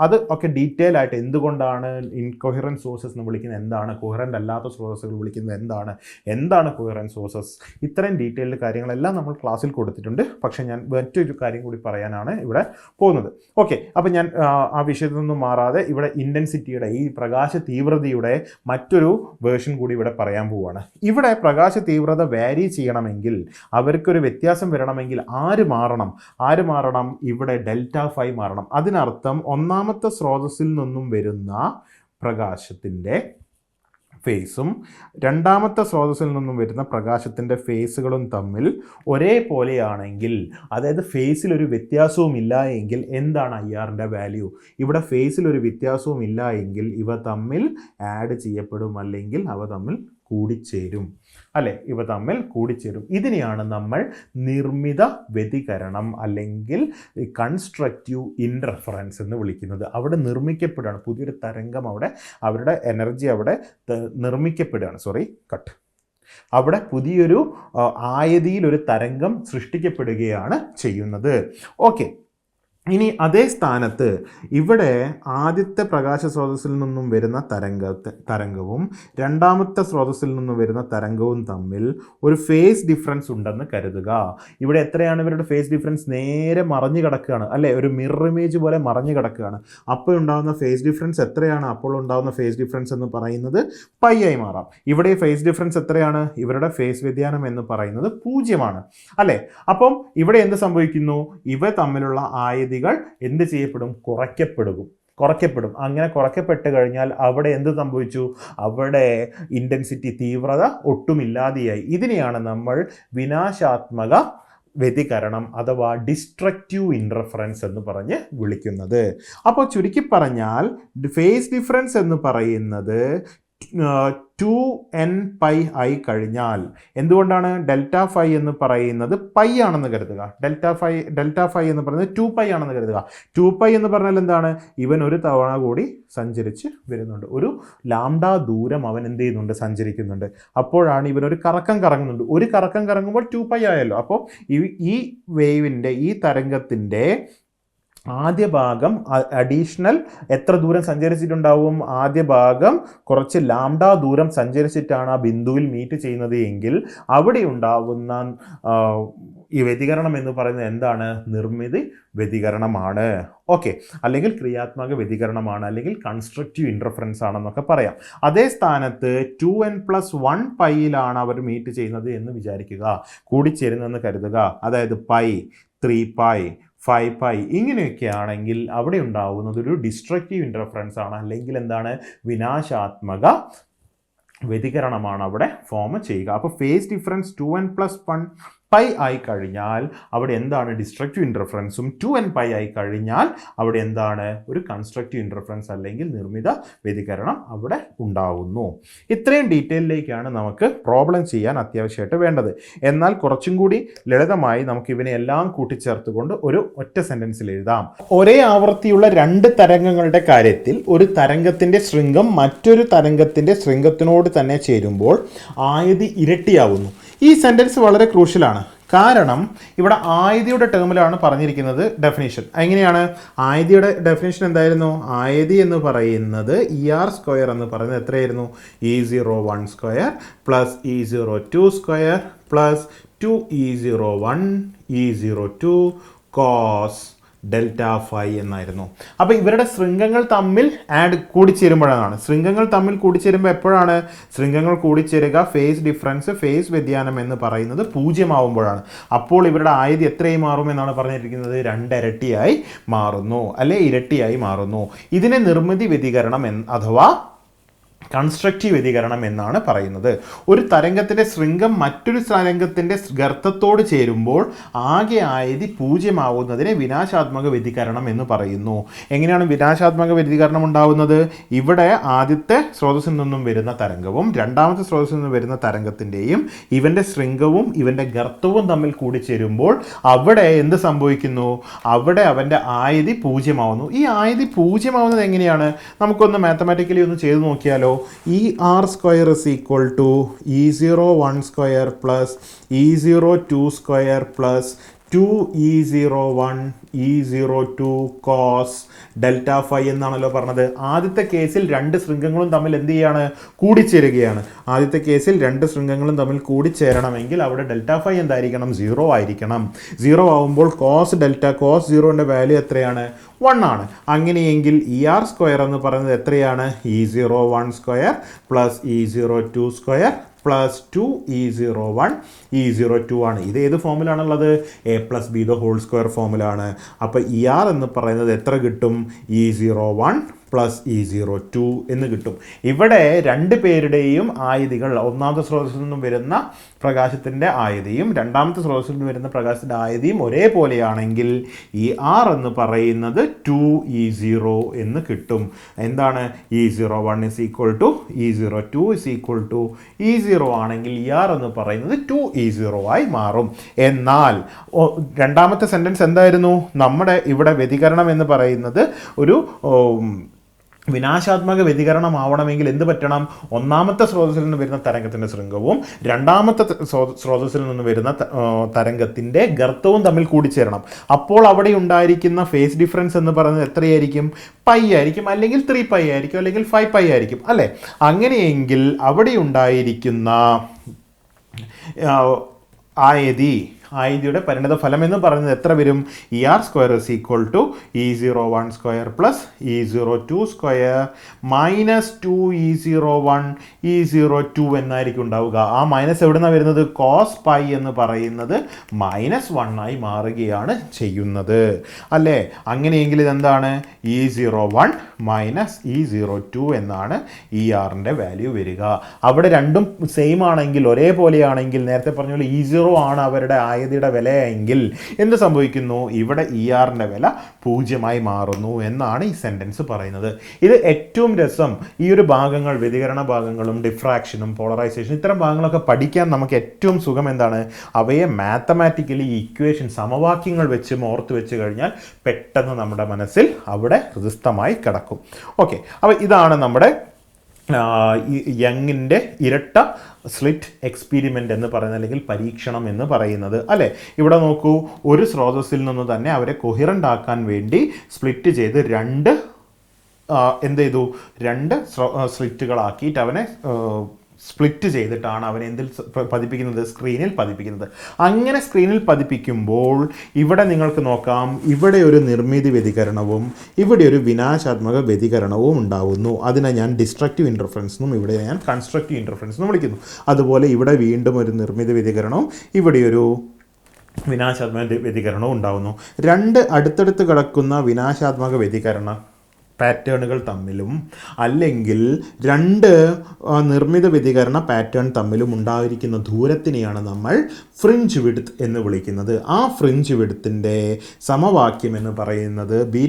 അത് ഒക്കെ ഡീറ്റെയിൽ ആയിട്ട് എന്തുകൊണ്ടാണ് ഇൻകൊഹിറൻറ്റ് സോഴ്സസ് എന്ന് വിളിക്കുന്നത്, എന്താണ് കൊഹിറൻ്റ് അല്ലാത്ത സ്രോതസ്സുകൾ വിളിക്കുന്നത്, എന്താണ് കൊഹിറൻറ്റ് സോഴ്സസ്, ഇത്രയും ഡീറ്റെയിൽഡ് കാര്യങ്ങളെല്ലാം നമ്മൾ ക്ലാസ്സിൽ കൊടുത്തിട്ടുണ്ട്. പക്ഷേ ഞാൻ മറ്റൊരു കാര്യം കൂടി പറയാനാണ് ഇവിടെ പോകുന്നത്. ഓക്കെ, അപ്പം ഞാൻ ആ വിഷയത്തിൽ നിന്നും മാറാതെ ഇവിടെ ഇൻറ്റൻസിറ്റിയുടെ ഈ പ്രകാശ തീവ്രതയുടെ മറ്റൊരു വേർഷൻ കൂടി ഇവിടെ പറയാൻ പോവുകയാണ്. ഇവിടെ പ്രകാശ തീവ്രത വാരി ചെയ്യണമെങ്കിൽ, അവർക്കൊരു വ്യത്യാസം വരണമെങ്കിൽ ആര് മാറണം? ഇവിടെ ΔΦ മാറണം. അതിനർത്ഥം ഒന്നാമത്തെ സ്രോതസ്സിൽ നിന്നും വരുന്ന പ്രകാശത്തിൻ്റെ ഫേസും രണ്ടാമത്തെ സ്രോതസ്സിൽ നിന്നും വരുന്ന പ്രകാശത്തിൻ്റെ ഫേസുകളും തമ്മിൽ ഒരേപോലെയാണെങ്കിൽ, അതായത് ഫേസിൽ ഒരു വ്യത്യാസവും ഇല്ല എങ്കിൽ എന്താണ് IRൻ്റെ വാല്യൂ? ഇവിടെ ഫേസിൽ ഒരു വ്യത്യാസവും ഇല്ല എങ്കിൽ ഇവ തമ്മിൽ ആഡ് ചെയ്യപ്പെടും, അല്ലെങ്കിൽ അവ തമ്മിൽ കൂടിച്ചേരും. ഇതിനെയാണ് നമ്മൾ നിർമ്മിത വ്യതികരണം അല്ലെങ്കിൽ കൺസ്ട്രക്റ്റീവ് ഇൻറർഫറൻസ് എന്ന് വിളിക്കുന്നത്. അവിടെ നിർമ്മിക്കപ്പെടുകയാണ് പുതിയൊരു തരംഗം, അവരുടെ എനർജി അവിടെ നിർമ്മിക്കപ്പെടുകയാണ്. അവിടെ പുതിയൊരു ആയതിയിൽ ഒരു തരംഗം സൃഷ്ടിക്കപ്പെടുകയാണ് ചെയ്യുന്നത്. ഓക്കെ, ഇനി അതേ സ്ഥാനത്ത് ഇവിടെ ആദ്യത്തെ പ്രകാശ സ്രോതസ്സിൽ നിന്നും വരുന്ന തരംഗവും രണ്ടാമത്തെ സ്രോതസ്സിൽ നിന്നും വരുന്ന തരംഗവും തമ്മിൽ ഒരു ഫേസ് ഡിഫറൻസ് ഉണ്ടെന്ന് കരുതുക. ഇവിടെ എത്രയാണ് ഇവരുടെ ഫേസ് ഡിഫറൻസ്? നേരെ മറഞ്ഞു കിടക്കുകയാണ്, അല്ലേ? ഒരു മിറർ ഇമേജ് പോലെ മറഞ്ഞു കിടക്കുകയാണ്. അപ്പോൾ ഉണ്ടാകുന്ന ഫേസ് ഡിഫറൻസ് എത്രയാണ്? അപ്പോൾ ഉണ്ടാകുന്ന ഫേസ് ഡിഫറൻസ് എന്ന് പറയുന്നത് π ആയി മാറാം. ഇവിടെ ഫേസ് ഡിഫറൻസ് എത്രയാണ്? ഇവരുടെ ഫേസ് വ്യതിയാനം എന്ന് പറയുന്നത് 0 അല്ലേ? അപ്പം ഇവിടെ എന്ത് സംഭവിക്കുന്നു? ഇവ തമ്മിലുള്ള ആയതികൾ എന്ത് ചെയ്യപ്പെടും? കുറയ്ക്കപ്പെടും. അങ്ങനെ കുറയ്ക്കപ്പെട്ട് കഴിഞ്ഞാൽ അവിടെ എന്ത് സംഭവിച്ചു? അവിടെ ഇൻറ്റൻസിറ്റി തീവ്രത ഒട്ടുമില്ലാതെയായി. ഇതിനെയാണ് നമ്മൾ വിനാശാത്മക വ്യതികരണം അഥവാ ഡിസ്ട്രക്റ്റീവ് ഇൻറർഫറൻസ് എന്ന് പറഞ്ഞ് വിളിക്കുന്നത്. അപ്പോൾ ചുരുക്കി പറഞ്ഞാൽ ഫേസ് ഡിഫറൻസ് എന്ന് പറയുന്നത് 2nπ ആയി കഴിഞ്ഞാൽ, എന്തുകൊണ്ടാണ് ΔΦ എന്ന് പറയുന്നത് π ആണെന്ന് കരുതുക, ΔΦ എന്ന് പറയുന്നത് 2π ആണെന്ന് കരുതുക. 2π എന്ന് പറഞ്ഞാൽ എന്താണ്? ഇവൻ ഒരു തവണ കൂടി സഞ്ചരിച്ച് വരുന്നുണ്ട്, ഒരു ലാംഡ ദൂരം അവൻ എന്ത് ചെയ്യുന്നുണ്ട്? സഞ്ചരിക്കുന്നുണ്ട്. അപ്പോഴാണ് ഇവനൊരു കറക്കം കറങ്ങുന്നുണ്ട്. ഒരു കറക്കം കറങ്ങുമ്പോൾ 2π ആയല്ലോ. അപ്പോൾ ഈ വേവിൻ്റെ, ഈ തരംഗത്തിൻ്റെ ആദ്യ ഭാഗം അഡീഷണൽ എത്ര ദൂരം സഞ്ചരിച്ചിട്ടുണ്ടാവും? ആദ്യ ഭാഗം കുറച്ച് ലാംഡ ദൂരം സഞ്ചരിച്ചിട്ടാണ് ആ ബിന്ദുവിൽ മീറ്റ് ചെയ്യുന്നത് എങ്കിൽ അവിടെ ഉണ്ടാവുന്ന ഈ വ്യതികരണം എന്ന് പറയുന്നത് എന്താണ്? നിർമ്മിത വ്യതികരണമാണ്. ഓക്കെ, അല്ലെങ്കിൽ ക്രിയാത്മക വ്യതികരണമാണ്, അല്ലെങ്കിൽ കൺസ്ട്രക്റ്റീവ് ഇൻറർഫറൻസ് ആണെന്നൊക്കെ പറയാം. അതേ സ്ഥാനത്ത് 2n+1 പൈയിലാണ് അവർ മീറ്റ് ചെയ്യുന്നത് എന്ന് വിചാരിക്കുക, കൂടിച്ചേരുന്നതെന്ന് കരുതുക. അതായത് π, 3π, 5π ഇങ്ങനെയൊക്കെ ആണെങ്കിൽ അവിടെ ഉണ്ടാവുന്നത് ഒരു ഡിസ്ട്രക്റ്റീവ് ഇൻറർഫറൻസ് ആണ്, അല്ലെങ്കിൽ എന്താണ്? വിനാശാത്മക വ്യതികരണമാണ് അവിടെ ഫോം ചെയ്യുക. അപ്പോൾ ഫേസ് ഡിഫറൻസ് 2n+1 π ആയി കഴിഞ്ഞാൽ അവിടെ എന്താണ്? ഡിസ്ട്രക്റ്റീവ് ഇൻറർഫറൻസും 2nπ ആയി കഴിഞ്ഞാൽ അവിടെ എന്താണ്? ഒരു കൺസ്ട്രക്റ്റീവ് ഇൻറർഫറൻസ് അല്ലെങ്കിൽ നിർമ്മിത വ്യതികരണം അവിടെ ഉണ്ടാവുന്നു. ഇത്രയും ഡീറ്റെയിലേക്കാണ് നമുക്ക് പ്രോബ്ലം ചെയ്യാൻ അത്യാവശ്യമായിട്ട് വേണ്ടത്. എന്നാൽ കുറച്ചും കൂടി ലളിതമായി നമുക്ക് ഇവനെ എല്ലാം കൂട്ടിച്ചേർത്തുകൊണ്ട് ഒരു ഒറ്റ സെന്റൻസിൽ എഴുതാം. ഒരേ ആവൃത്തിയുള്ള രണ്ട് തരംഗങ്ങളുടെ കാര്യത്തിൽ ഒരു തരംഗത്തിന്റെ ശൃംഗം മറ്റൊരു തരംഗത്തിന്റെ ശൃംഗത്തിനോട് തന്നെ ചേരുമ്പോൾ ആയതി ഇരട്ടിയാവുന്നു. ഈ സെൻറ്റൻസ് വളരെ ക്രൂഷ്യലാണ്. കാരണം ഇവിടെ ആയതിയുടെ ടേമിലാണ് പറഞ്ഞിരിക്കുന്നത് ഡെഫിനേഷൻ. എങ്ങനെയാണ്? ആയതിയുടെ ഡെഫിനേഷൻ എന്തായിരുന്നു? ആയതി എന്ന് പറയുന്നത് ER² എന്ന് പറയുന്നത് എത്രയായിരുന്നു? E01² plus E02² plus 2E01 E02 cos ΔΦ എന്നായിരുന്നു. അപ്പോൾ ഇവരുടെ ശൃംഗങ്ങൾ തമ്മിൽ കൂടിച്ചേരുമ്പോഴാണ്. ശൃംഗങ്ങൾ തമ്മിൽ കൂടിച്ചേരുമ്പോൾ എപ്പോഴാണ്? ശൃംഗങ്ങൾ കൂടിച്ചേരുക ഫേസ് ഡിഫറൻസ്, ഫേസ് വ്യതിയാനം എന്ന് പറയുന്നത് 0 ആവുമ്പോഴാണ്. അപ്പോൾ ഇവരുടെ ആയതി എത്രയായി മാറും എന്നാണ് പറഞ്ഞിരിക്കുന്നത്? 2 ഇരട്ടിയായി മാറുന്നു, അല്ലെ ഇരട്ടിയായി മാറുന്നു. ഇതിനെ നിർമ്മിതി വ്യതികരണം അഥവാ കൺസ്ട്രക്റ്റീവ് വ്യതികരണം എന്നാണ് പറയുന്നത്. ഒരു തരംഗത്തിൻ്റെ ശൃംഗം മറ്റൊരു തരംഗത്തിൻ്റെ ഗർത്തത്തോട് ചേരുമ്പോൾ ആകെ ആയതി 0 ആവുന്നതിനെ വിനാശാത്മക വ്യതികരണം എന്ന് പറയുന്നു. എങ്ങനെയാണ് വിനാശാത്മക വ്യതികരണം ഉണ്ടാവുന്നത്? ഇവിടെ ആദ്യത്തെ സ്രോതസ്സിൽ നിന്നും വരുന്ന തരംഗവും രണ്ടാമത്തെ സ്രോതസ്സിൽ നിന്നും വരുന്ന തരംഗത്തിൻ്റെയും ഇവൻ്റെ ശൃംഗവും ഇവൻ്റെ ഗർത്തവും തമ്മിൽ കൂടിച്ചേരുമ്പോൾ അവിടെ എന്ത് സംഭവിക്കുന്നു? അവിടെ അവൻ്റെ ആയതി 0 ആവുന്നു. ഈ ആയതി 0 ആവുന്നത് എങ്ങനെയാണ്? നമുക്കൊന്ന് മാത്തമാറ്റിക്കലി ഒന്ന് ചെയ്ത് നോക്കിയാലോ. ER² is equal to E01² plus E02² plus 2E01 E02 cos delta phi എന്നാണല്ലോ പറഞ്ഞത്. ആദ്യത്തെ കേസിൽ രണ്ട് ശൃംഖങ്ങളും തമ്മിൽ എന്ത് ചെയ്യാണ്? കൂടിച്ചേരുകയാണ്. ആദ്യത്തെ കേസിൽ രണ്ട് ശൃംഖങ്ങളും തമ്മിൽ കൂടിച്ചേരണമെങ്കിൽ അവിടെ ഡെൽറ്റ ഫൈ എന്തായിരിക്കണം? 0 ആയിരിക്കണം. 0 ആവുമ്പോൾ കോസ് 0ൻ്റെ വാല്യൂ എത്രയാണ്? 1 ആണ്. അങ്ങനെയെങ്കിൽ ER² എന്ന് പറയുന്നത് എത്രയാണ്? E01 square plus E02 square plus 2E01 E02 ആണ്. ഇത് ഏത് ഫോമിലാണുള്ളത്? A+B² ഫോമിലാണ്. അപ്പോൾ ER എന്ന് പറയുന്നത് എത്ര കിട്ടും? E01 പ്ലസ് E02 എന്ന് കിട്ടും. ഇവിടെ രണ്ട് പേരുടെയും ആയതികൾ, ഒന്നാമത്തെ സ്രോതസ്സിൽ നിന്നും വരുന്ന പ്രകാശത്തിൻ്റെ ആയതിയും രണ്ടാമത്തെ സ്രോതസ്സിൽ നിന്ന് വരുന്ന പ്രകാശത്തിൻ്റെ ആയതിയും ഒരേപോലെയാണെങ്കിൽ ER എന്ന് പറയുന്നത് 2E0 എന്ന് കിട്ടും. എന്താണ്? E01 is equal to E02 is equal to E0 ആണെങ്കിൽ ER എന്ന് പറയുന്നത് 2E0 ആയി മാറും. എന്നാൽ രണ്ടാമത്തെ സെൻറ്റൻസ് എന്തായിരുന്നു? നമ്മുടെ ഇവിടെ വ്യതികരണം എന്ന് പറയുന്നത് ഒരു വിനാശാത്മക വ്യതികരണമാവണമെങ്കിൽ എന്ത് പറ്റണം? ഒന്നാമത്തെ സ്രോതസ്സിൽ നിന്ന് വരുന്ന തരംഗത്തിൻ്റെ ശൃംഖവും രണ്ടാമത്തെ സ്രോതസ്സിൽ നിന്ന് വരുന്ന തരംഗത്തിൻ്റെ ഗർത്തവും തമ്മിൽ കൂടിച്ചേരണം. അപ്പോൾ അവിടെ ഉണ്ടായിരിക്കുന്ന ഫേസ് ഡിഫറൻസ് എന്ന് പറയുന്നത് എത്രയായിരിക്കും? പൈ ആയിരിക്കും, അല്ലെങ്കിൽ 3π ആയിരിക്കും, അല്ലെങ്കിൽ 5π ആയിരിക്കും അല്ലേ? അങ്ങനെയെങ്കിൽ അവിടെ ഉണ്ടായിരിക്കുന്ന ആയതിയുടെ പരിണിത ഫലം എന്ന് പറയുന്നത് എത്ര വരും? ER² is equal to E01 square plus E02 square minus 2E01 E02 എന്നായിരിക്കും ഉണ്ടാവുക. ആ മൈനസ് എവിടെ നിന്നാണ് വരുന്നത്? കോസ് പൈ എന്ന് പറയുന്നത് -1 ആയി മാറുകയാണ് ചെയ്യുന്നത് അല്ലേ? അങ്ങനെയെങ്കിൽ ഇതെന്താണ്? E01 മൈനസ് E02 എന്നാണ് ERൻ്റെ വാല്യൂ വരിക. അവിടെ രണ്ടും സെയിം ആണെങ്കിൽ, ഒരേപോലെയാണെങ്കിൽ, നേരത്തെ പറഞ്ഞ പോലെ E0 ആണ് അവരുടെ ആയതിയുടെ വിലയെങ്കിൽ എന്ത് സംഭവിക്കുന്നു? ഇവിടെ ERൻ്റെ വില 0 മാറുന്നു എന്നാണ് ഈ സെൻറ്റൻസ് പറയുന്നത്. ഇത് ഏറ്റവും രസം. ഈ ഒരു ഭാഗങ്ങൾ, വ്യതികരണ ഭാഗങ്ങളും ഡിഫ്രാക്ഷനും പോളറൈസേഷൻ, ഇത്തരം ഭാഗങ്ങളൊക്കെ പഠിക്കാൻ നമുക്ക് ഏറ്റവും സുഖം എന്താണ്? അവയെ മാത്തമാറ്റിക്കലി ഇക്വേഷൻ, സമവാക്യങ്ങൾ വെച്ച് ഓർത്ത് വെച്ച് കഴിഞ്ഞാൽ പെട്ടെന്ന് നമ്മുടെ മനസ്സിൽ അവിടെ ഹൃദിസ്ഥമായി കിടക്കും. ഓക്കെ, അപ്പോൾ ഇതാണ് നമ്മുടെ യങ്ങിൻ്റെ ഇരട്ട സ്ലിറ്റ് എക്സ്പീരിമെൻ്റ് എന്ന് പറയുന്നത്, അല്ലെങ്കിൽ പരീക്ഷണം എന്ന് പറയുന്നത് അല്ലേ? ഇവിടെ നോക്കൂ, ഒരു സ്രോതസ്സിൽ നിന്ന് തന്നെ അവരെ കൊഹിറൻ്റ് ആക്കാൻ വേണ്ടി സ്പ്ലിറ്റ് ചെയ്ത് രണ്ട് സ്ലിറ്റുകളാക്കിയിട്ട് അവനെ സ്പ്ലിറ്റ് ചെയ്തിട്ടാണ് അവൻ എന്തിൽ പതിപ്പിക്കുന്നത്? സ്ക്രീനിൽ പതിപ്പിക്കുന്നത്. അങ്ങനെ സ്ക്രീനിൽ പതിപ്പിക്കുമ്പോൾ ഇവിടെ നിങ്ങൾക്ക് നോക്കാം, ഇവിടെ ഒരു നിർമ്മിതി വ്യതികരണവും ഇവിടെ ഒരു വിനാശാത്മക വ്യതികരണവും ഉണ്ടാവുന്നു. അതിനെ ഞാൻ ഡിസ്ട്രക്റ്റീവ് ഇൻ്റർഫറൻസ് എന്നും ഇവിടെ ഞാൻ കൺസ്ട്രക്റ്റീവ് ഇൻ്റർഫറൻസ് എന്നും വിളിക്കുന്നു. അതുപോലെ ഇവിടെ വീണ്ടും ഒരു നിർമ്മിതി വ്യതികരണവും ഇവിടെ ഒരു വിനാശാത്മക വ്യതികരണവും ഉണ്ടാവുന്നു. രണ്ട് അടുത്തടുത്ത് കിടക്കുന്ന വിനാശാത്മക വ്യതികരണ പാറ്റേണുകൾ തമ്മിലും അല്ലെങ്കിൽ രണ്ട് നിർമ്മിത വ്യതികരണ പാറ്റേൺ തമ്മിലും ഉണ്ടായിരിക്കുന്ന ദൂരത്തിനെയാണ് നമ്മൾ ഫ്രിഞ്ച് വിഡ്ത്ത് എന്ന് വിളിക്കുന്നത്. ആ ഫ്രിഞ്ച് വിഡ്ത്തിൻ്റെ സമവാക്യം എന്ന് പറയുന്നത് β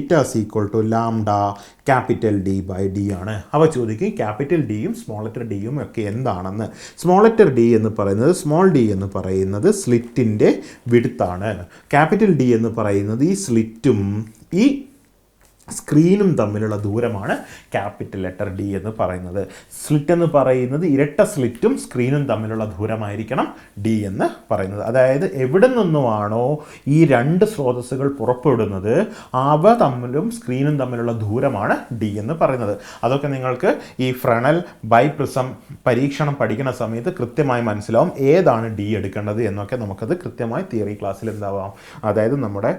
λ⁴D ആണ്. അവ ചോദിക്കും ക്യാപിറ്റൽ ഡിയും സ്മോൾ ലെറ്റർ ഡിയും ഒക്കെ എന്താണെന്ന്. സ്മോൾ ലെറ്റർ ഡി എന്ന് പറയുന്നത്, സ്മോൾ ഡി എന്ന് പറയുന്നത് സ്ലിറ്റിൻ്റെ വിഡ്ത്താണ്. ക്യാപിറ്റൽ ഡി എന്ന് പറയുന്നത് ഈ സ്ലിറ്റും ഈ സ്ക്രീനും തമ്മിലുള്ള ദൂരമാണ് ക്യാപിറ്റൽ ലെറ്റർ ഡി എന്ന് പറയുന്നത്. സ്ലിറ്റ് എന്ന് പറയുന്നത് ഇരട്ട സ്ലിറ്റും സ്ക്രീനും തമ്മിലുള്ള ദൂരമായിരിക്കണം ഡി എന്ന് പറയുന്നത്. അതായത് എവിടെ നിന്നുമാണോ ഈ രണ്ട് സ്രോതസ്സുകൾ പുറപ്പെടുന്നത് അവ തമ്മിലും സ്ക്രീനും തമ്മിലുള്ള ദൂരമാണ് ഡി എന്ന് പറയുന്നത്. അതൊക്കെ നിങ്ങൾക്ക് ഈ ഫ്രണൽ ബൈപ്രിസം പരീക്ഷണം പഠിക്കുന്ന സമയത്ത് കൃത്യമായി മനസ്സിലാവും ഏതാണ് ഡി എടുക്കേണ്ടത് എന്നൊക്കെ. നമുക്കത് കൃത്യമായി തിയറി ക്ലാസ്സിൽ എന്താവാം, അതായത് നമ്മുടെ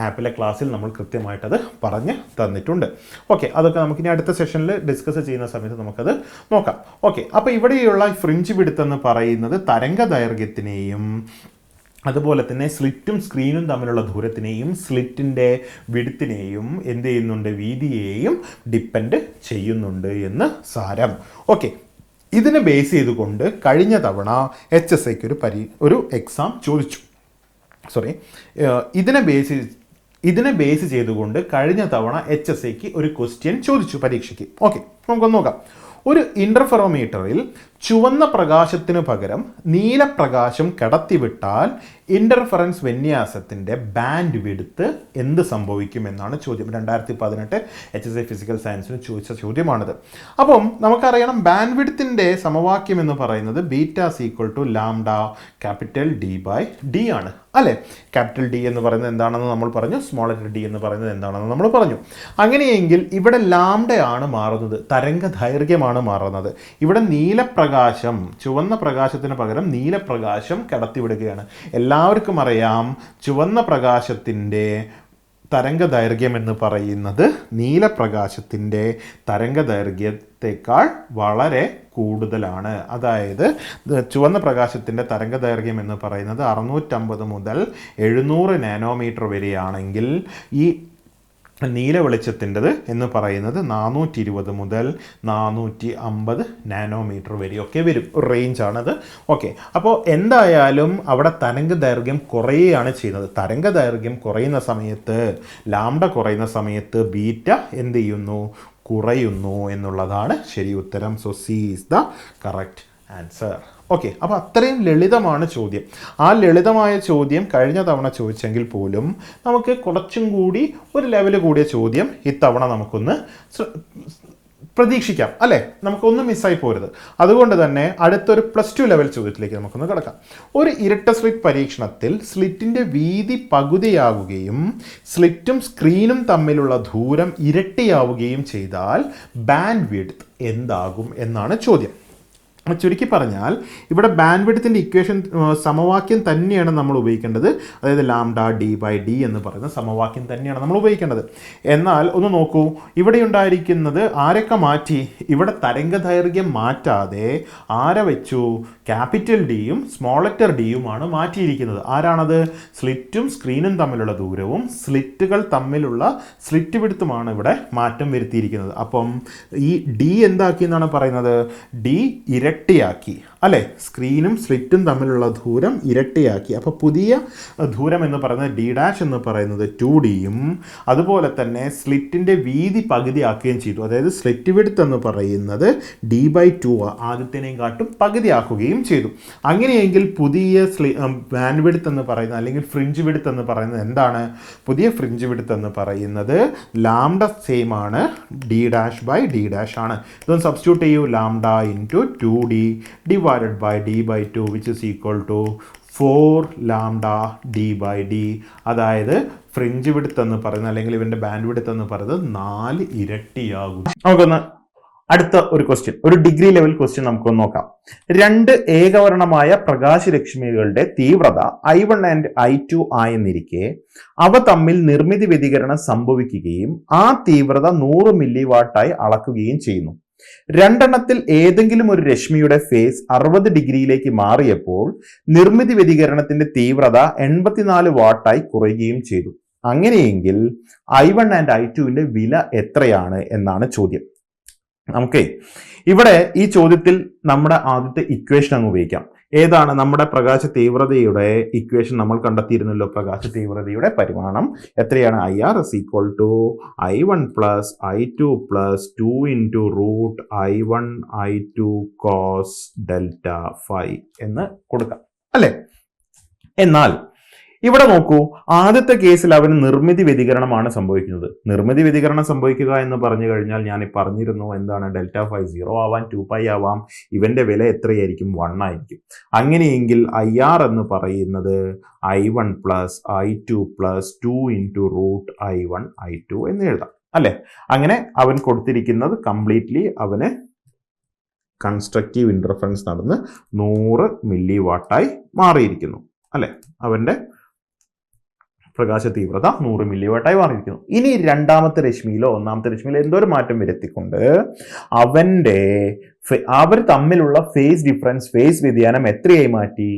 ആപ്പിലെ ക്ലാസ്സിൽ നമ്മൾ കൃത്യമായിട്ടത് പറഞ്ഞ് തന്നിട്ടുണ്ട്. ഓക്കെ, അതൊക്കെ നമുക്കിനി അടുത്ത സെഷനിൽ ഡിസ്കസ് ചെയ്യുന്ന സമയത്ത് നമുക്കത് നോക്കാം. ഓക്കെ, അപ്പോൾ ഇവിടെയുള്ള ഫ്രിഞ്ച് വിഡ്ത്ത് എന്ന് പറയുന്നത് തരംഗ ദൈർഘ്യത്തിനെയും അതുപോലെ തന്നെ സ്ലിറ്റും സ്ക്രീനും തമ്മിലുള്ള ദൂരത്തിനെയും സ്ലിറ്റിൻ്റെ വിഡ്ത്തിനെയും എന്ത് ചെയ്യുന്നുണ്ട്? വീതിയെയും ഡിപ്പെൻഡ് ചെയ്യുന്നുണ്ട് എന്ന് സാരം. ഓക്കെ, ഇതിനെ ബേസ് ചെയ്തുകൊണ്ട് കഴിഞ്ഞ തവണ HSIക്ക് ഒരു എക്സാം ചോദിച്ചു. ഇതിനെ ബേസ് ചെയ്തുകൊണ്ട് കഴിഞ്ഞ തവണ HSIക്ക് ഒരു ക്വസ്റ്റ്യൻ ചോദിച്ചു പരീക്ഷയ്ക്ക്. ഓക്കെ, നമുക്കൊന്ന് നോക്കാം. ഒരു ഇൻ്റർഫെറോമീറ്ററിൽ ചുവന്ന പ്രകാശത്തിന് പകരം നീലപ്രകാശം കടത്തിവിട്ടാൽ ഇൻ്റർഫറൻസ് വിന്യാസത്തിൻ്റെ ബാൻഡ് വിഡ്ത്ത് എന്ത് സംഭവിക്കുമെന്നാണ് ചോദ്യം. 2018 HSI ഫിസിക്കൽ സയൻസിന് ചോദിച്ച ചോദ്യമാണിത്. അപ്പം നമുക്കറിയണം ബാൻഡ് വിഡ്ത്തിൻ്റെ സമവാക്യം എന്ന് പറയുന്നത് beta equal to lambda capital D by D ആണ്, അല്ലേ? ക്യാപിറ്റൽ ഡി എന്ന് പറയുന്നത് എന്താണെന്ന് നമ്മൾ പറഞ്ഞു, സ്മോൾ ലെറ്റർ ഡി എന്ന് പറയുന്നത് എന്താണെന്ന് നമ്മൾ പറഞ്ഞു. അങ്ങനെയെങ്കിൽ ഇവിടെ ലാംഡയാണ് മാറുന്നത്, തരംഗ ദൈർഘ്യമാണ് മാറുന്നത്. ഇവിടെ നീലപ്രകാശം, ചുവന്ന പ്രകാശത്തിന് പകരം നീലപ്രകാശം കടത്തിവിടുകയാണ്. എല്ലാവർക്കും അറിയാം ചുവന്ന പ്രകാശത്തിൻ്റെ തരംഗ ദൈർഘ്യം എന്ന് പറയുന്നത് നീലപ്രകാശത്തിൻ്റെ തരംഗ ദൈർഘ്യത്തെക്കാൾ വളരെ കൂടുതലാണ്. അതായത് ചുവന്ന പ്രകാശത്തിൻ്റെ തരംഗ ദൈർഘ്യം എന്ന് പറയുന്നത് 650 മുതൽ 700 നാനോമീറ്റർ വരെയാണെങ്കിൽ ഈ നീല വെളിച്ചത്തിൻ്റെത് എന്ന് പറയുന്നത് 420 മുതൽ 450 നാനോമീറ്റർ വരെയൊക്കെ വരും, റേഞ്ചാണത്. ഓക്കെ, അപ്പോൾ എന്തായാലും അവിടെ തരംഗ ദൈർഘ്യം കുറയുകയാണ് ചെയ്യുന്നത്. തരംഗ ദൈർഘ്യം കുറയുന്ന സമയത്ത്, ലാംഡ കുറയുന്ന സമയത്ത് ബീറ്റ എന്ത് ചെയ്യുന്നു? കുറയുന്നു എന്നുള്ളതാണ് ശരി ഉത്തരം. So C is the correct answer. Okay, അപ്പോൾ അത്രയും ലളിതമാണ് ചോദ്യം. ആ ലളിതമായ ചോദ്യം കഴിഞ്ഞ തവണ ചോദിച്ചെങ്കിൽ പോലും നമുക്ക് കുറച്ചും കൂടി ഒരു ലെവൽ കൂടിയ ചോദ്യം ഇത്തവണ നമുക്കൊന്ന് പ്രതീക്ഷിക്കാം, അല്ലേ? നമുക്കൊന്നും മിസ്സായി പോരുത്. അതുകൊണ്ട് തന്നെ അടുത്തൊരു +2 ലെവൽ ചോദ്യത്തിലേക്ക് നമുക്കൊന്ന് കിടക്കാം. ഒരു ഇരട്ട സ്ലിറ്റ് പരീക്ഷണത്തിൽ സ്ലിറ്റിൻ്റെ വീതി പകുതിയാവുകയും സ്ലിറ്റും സ്ക്രീനും തമ്മിലുള്ള ദൂരം ഇരട്ടിയാവുകയും ചെയ്താൽ ബാൻഡ് വിഡ്ത്ത് എന്താകും എന്നാണ് ചോദ്യം. ചുരുക്കി പറഞ്ഞാൽ ഇവിടെ ബാൻഡ് വിഡ്ത്തിൻ്റെ ഇക്വേഷൻ സമവാക്യം തന്നെയാണ് നമ്മൾ ഉപയോഗിക്കേണ്ടത്. അതായത് ലാംഡ ഡി ബൈ ഡി എന്ന് പറയുന്ന സമവാക്യം തന്നെയാണ് നമ്മൾ ഉപയോഗിക്കേണ്ടത്. എന്നാൽ ഒന്ന് നോക്കൂ, ഇവിടെ ഉണ്ടായിരിക്കുന്നത് ആരൊക്കെ മാറ്റി? ഇവിടെ തരംഗ ദൈർഘ്യം മാറ്റാതെ ആരെ വെച്ചു? ക്യാപിറ്റൽ ഡിയും സ്മോൾ ലെറ്റർ ഡിയുമാണ് മാറ്റിയിരിക്കുന്നത്. ആരാണത്? സ്ലിറ്റും സ്ക്രീനും തമ്മിലുള്ള ദൂരവും സ്ലിറ്റുകൾ തമ്മിലുള്ള സ്ലിറ്റ് വിഡ്ത്തുമാണ് ഇവിടെ മാറ്റം വരുത്തിയിരിക്കുന്നത്. അപ്പം ഈ ഡി എന്താക്കി എന്നാണ് പറയുന്നത്? ഡി ഇരട്ടിയാക്കി, അല്ലേ? സ്ക്രീനും സ്ലിറ്റും തമ്മിലുള്ള ദൂരം ഇരട്ടിയാക്കി. അപ്പോൾ പുതിയ ദൂരം എന്ന് പറയുന്നത് ഡി ഡാഷ് എന്ന് പറയുന്നത് 2Dയും അതുപോലെ തന്നെ സ്ലിറ്റിൻ്റെ വീതി പകുതിയാക്കുകയും ചെയ്തു. അതായത് സ്ലിറ്റ് വിഡ്ത്ത് എന്ന് പറയുന്നത് ഡി ബൈ 2 ആദ്യത്തിനെയും കാട്ടും പകുതിയാക്കുകയും ചെയ്തു. അങ്ങനെയെങ്കിൽ പുതിയ ബാൻഡ് വിഡ്ത്ത് എന്ന് പറയുന്നത് അല്ലെങ്കിൽ ഫ്രിഞ്ച് വിഡ്ത്ത് എന്ന് പറയുന്നത് എന്താണ്? പുതിയ ഫ്രിഞ്ച് വിഡ്ത്ത് എന്ന് പറയുന്നത് ലാംഡ സെയിം ആണ്, D dash by D dash ആണ്. ഇതൊന്ന് സബ്സ്റ്റിറ്റ്യൂട്ട് ചെയ്യൂ. Lambda into 2D divided by d by 2 which is equal to 4 lambda d by d. അതായത് ഫ്രിഞ്ച് വിഡ്ത്ത് എന്ന് പറയുന്നത് അല്ലെങ്കിൽ ഇവൻ്റെ ബാൻഡ് വിഡ്ത്ത് എന്ന് പറയുന്നത് 4 ഇരട്ടിയാകും. നമുക്കൊന്ന് അടുത്ത ഒരു ക്വസ്റ്റ്യൻ, ഒരു ഡിഗ്രി ലെവൽ ക്വസ്റ്റ്യൻ നമുക്കൊന്ന് നോക്കാം. 2 ഏകവർണമായ പ്രകാശരശ്മികളുടെ തീവ്രത I1 ആൻഡ് I2 ആയെന്നിരിക്കെ അവ തമ്മിൽ നിർമ്മിതി വ്യതികരണം സംഭവിക്കുകയും ആ തീവ്രത 100 മില്ലി വാട്ടായി അളക്കുകയും ചെയ്യുന്നു. രണ്ടെണ്ണത്തിൽ ഏതെങ്കിലും ഒരു രശ്മിയുടെ ഫേസ് 60 ഡിഗ്രിയിലേക്ക് മാറിയപ്പോൾ നിർമ്മിതി വ്യതികരണത്തിന്റെ തീവ്രത 84 വാട്ടായി കുറയുകയും ചെയ്തു. അങ്ങനെയെങ്കിൽ I1 ആൻഡ് I2വിന്റെ വില എത്രയാണ് എന്നാണ് ചോദ്യം. നമുക്ക് ഇവിടെ ഈ ചോദ്യത്തിൽ നമ്മുടെ ആദ്യത്തെ ഇക്വേഷൻ അങ്ങ് ഉപയോഗിക്കാം. ഏതാണ്? നമ്മുടെ പ്രകാശ തീവ്രതയുടെ ഇക്വേഷൻ നമ്മൾ കണ്ടെത്തിയിരുന്നല്ലോ. പ്രകാശ തീവ്രതയുടെ പരിമാണം എത്രയാണ്? IR is equal to I1 plus I2 plus 2 into root I1 I2 cos delta phi എന്ന് കൊടുക്കാം, അല്ലേ? എന്നാൽ ഇവിടെ നോക്കൂ, ആദ്യത്തെ കേസിൽ അവന് നിർമ്മിതി വ്യതികരണമാണ് സംഭവിക്കുന്നത്. നിർമ്മിതി വ്യതികരണം സംഭവിക്കുക എന്ന് പറഞ്ഞു കഴിഞ്ഞാൽ ഞാൻ പറഞ്ഞിരുന്നു എന്താണ്? ഡെൽറ്റ ഫൈ 0 ആവാം, 2π ആവാം. ഇവന്റെ വില എത്രയായിരിക്കും? 1 ആയിരിക്കും. അങ്ങനെയെങ്കിൽ IR എന്ന് പറയുന്നത് I1 plus I2 plus 2 into root I1 I2 എന്ന് എഴുതാം, അല്ലെ? അങ്ങനെ അവൻ കൊടുത്തിരിക്കുന്നത് കംപ്ലീറ്റ്ലി അവന് കൺസ്ട്രക്റ്റീവ് ഇന്റർഫറൻസ് നടന്ന് 100 മില്ലി വാട്ടായി മാറിയിരിക്കുന്നു, അല്ലെ? അവന്റെ പ്രകാശ തീവ്രത 100 മില്ലി വാട്ടായി മാറിയിരിക്കുന്നു. ഇനി രണ്ടാമത്തെ രശ്മിയിലോ ഒന്നാമത്തെ രശ്മിയിലോ എന്തോ ഒരു മാറ്റം വരുത്തിക്കൊണ്ട് അവർ തമ്മിലുള്ള ഫേസ് ഡിഫറൻസ്, ഫേസ് വ്യതിയാനം എത്രയായി മാറ്റി?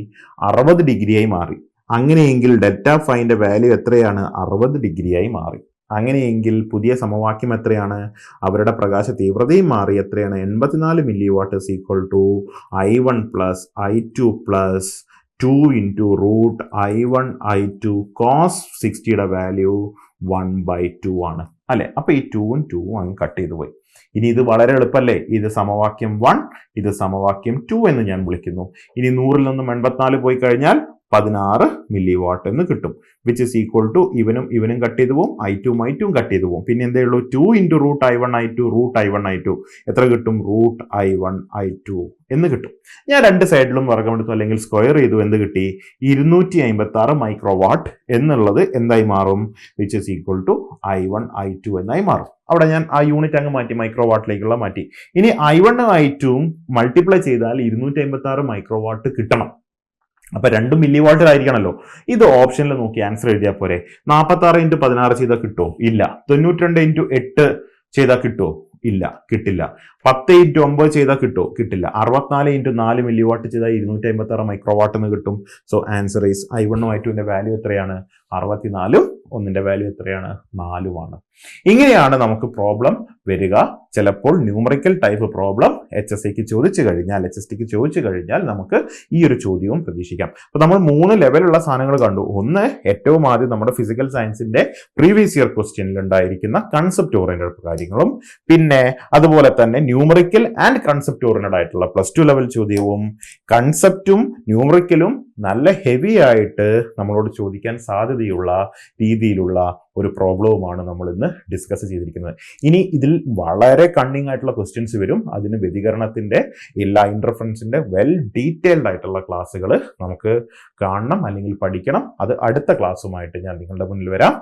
60 ഡിഗ്രിയായി മാറി. അങ്ങനെയെങ്കിൽ ഡെൽറ്റ ഫൈന്റെ വാല്യൂ എത്രയാണ്? 60 ഡിഗ്രിയായി മാറി. അങ്ങനെയെങ്കിൽ പുതിയ സമവാക്യം എത്രയാണ്? അവരുടെ പ്രകാശ തീവ്രതയും മാറി. എത്രയാണ്? 84 milliwatt is equal to I1 plus I2 plus 2 into root I1 I2 cos 60യുടെ വാല്യൂ 1/2 ആണ്, അല്ലെ? അപ്പൊ ഈ 2 ഉം 2 ഉം അങ്ങ് കട്ട് ചെയ്ത് പോയി. ഇനി ഇത് വളരെ എളുപ്പമല്ലേ? ഇത് സമവാക്യം 1, ഇത് സമവാക്യം 2 എന്ന് ഞാൻ വിളിക്കുന്നു. ഇനി 100-ൽ നിന്നും 84 പോയി കഴിഞ്ഞാൽ 16 മില്ലി വാട്ട് എന്ന് കിട്ടും. വിച്ച് ഇസ് ഈക്വൽ ടു ഇവനും കട്ട് ചെയ്തു പോകും, i2 കട്ട് ചെയ്തു പോകും. പിന്നെ എന്തേ ഉള്ളൂ? 2 × √i1i2 എത്ര കിട്ടും? √i1i2 എന്ന് കിട്ടും. ഞാൻ രണ്ട് സൈഡിലും വർഗ്ഗമെടുത്തു അല്ലെങ്കിൽ സ്ക്വയർ ചെയ്തു. എന്ത് കിട്ടി? 256 മൈക്രോ വാട്ട് എന്നുള്ളത് എന്തായി മാറും? Which is equal to i1i2 എന്നായി മാറും. അവിടെ ഞാൻ ആ യൂണിറ്റ് അങ്ങ് മാറ്റി, മൈക്രോ വാട്ടിലേക്കുള്ള മാറ്റി. ഇനി i1 i2 മൾട്ടിപ്ലൈ ചെയ്താൽ 256 മൈക്രോ വാട്ട് കിട്ടണം. അപ്പൊ 2 മില്ലി വാട്ടിലായിരിക്കണല്ലോ. ഇത് ഓപ്ഷനിൽ നോക്കി ആൻസർ എഴുതിയാൽ പോരെ. 46 × 16 ചെയ്താൽ കിട്ടുമോ? ഇല്ല. 92 × 8 ചെയ്താൽ കിട്ടുമോ? ഇല്ല, കിട്ടില്ല. 10 × 9 ചെയ്താൽ കിട്ടുമോ? കിട്ടില്ല. 64 × 4 മില്ലി വാട്ട് ചെയ്താൽ 256 മൈക്രോ വാട്ട് എന്ന് കിട്ടും. സോ ആൻസർ ഈസ് i1 i2ന്റെ വാല്യൂ എത്രയാണ്? 64. ഒന്നിന്റെ വാല്യൂ എത്രയാണ്? 4 ഇങ്ങനെയാണ് നമുക്ക് പ്രോബ്ലം വരിക. ചിലപ്പോൾ ന്യൂമറിക്കൽ ടൈപ്പ് പ്രോബ്ലം HSTക്ക് ചോദിച്ചു കഴിഞ്ഞാൽ നമുക്ക് ഈ ഒരു ചോദ്യവും പ്രതീക്ഷിക്കാം. അപ്പൊ നമ്മൾ 3 ലെവലുള്ള സാധനങ്ങൾ കണ്ടു. ഒന്ന്, ഏറ്റവും ആദ്യം നമ്മുടെ ഫിസിക്കൽ സയൻസിന്റെ പ്രീവിയസ് ഇയർ ക്വസ്റ്റ്യനിൽ ഉണ്ടായിരിക്കുന്ന കൺസെപ്റ്റ് ഓറിയന്റഡ് കാര്യങ്ങളും, പിന്നെ അതുപോലെ തന്നെ ന്യൂമറിക്കൽ ആൻഡ് കൺസെപ്റ്റ് ഓറിയന്റഡ് ആയിട്ടുള്ള +2 ലെവൽ ചോദ്യവും, കൺസെപ്റ്റും ന്യൂമറിക്കലും നല്ല ഹെവി ആയിട്ട് നമ്മളോട് ചോദിക്കാൻ സാധ്യതയുള്ള രീതിയിലുള്ള ഒരു പ്രോബ്ലവുമാണ് നമ്മൾ ഇന്ന് ഡിസ്കസ് ചെയ്തിരിക്കുന്നത്. ഇനി ഇതിൽ വളരെ കണ്ണിങ് ആയിട്ടുള്ള ക്വസ്റ്റ്യൻസ് വരും. അതിന് വ്യതികരണത്തിന്റെ ലൈൻ റെഫറൻസിന്റെ വെൽ ഡീറ്റെയിൽഡ് ആയിട്ടുള്ള ക്ലാസ്സുകൾ നമുക്ക് കാണണം അല്ലെങ്കിൽ പഠിക്കണം. അത് അടുത്ത ക്ലാസ്സുമായിട്ട് ഞാൻ നിങ്ങളുടെ മുന്നിൽ വരാം.